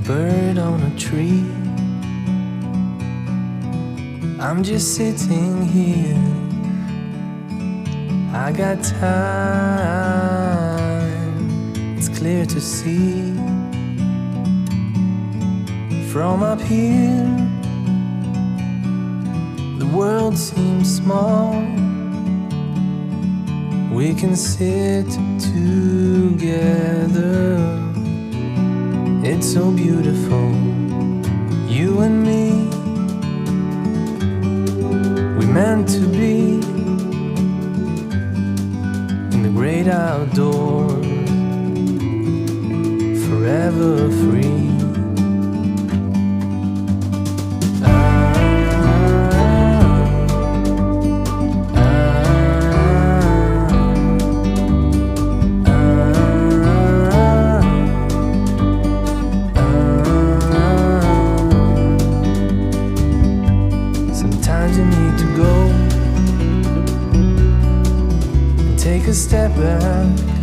bird on a tree. I'm just sitting here, I got time, it's clear to see. From up here, the world seems small. We can sit together, it's so beautiful, you and me. We meant to be in the great outdoors, forever free. Take a step back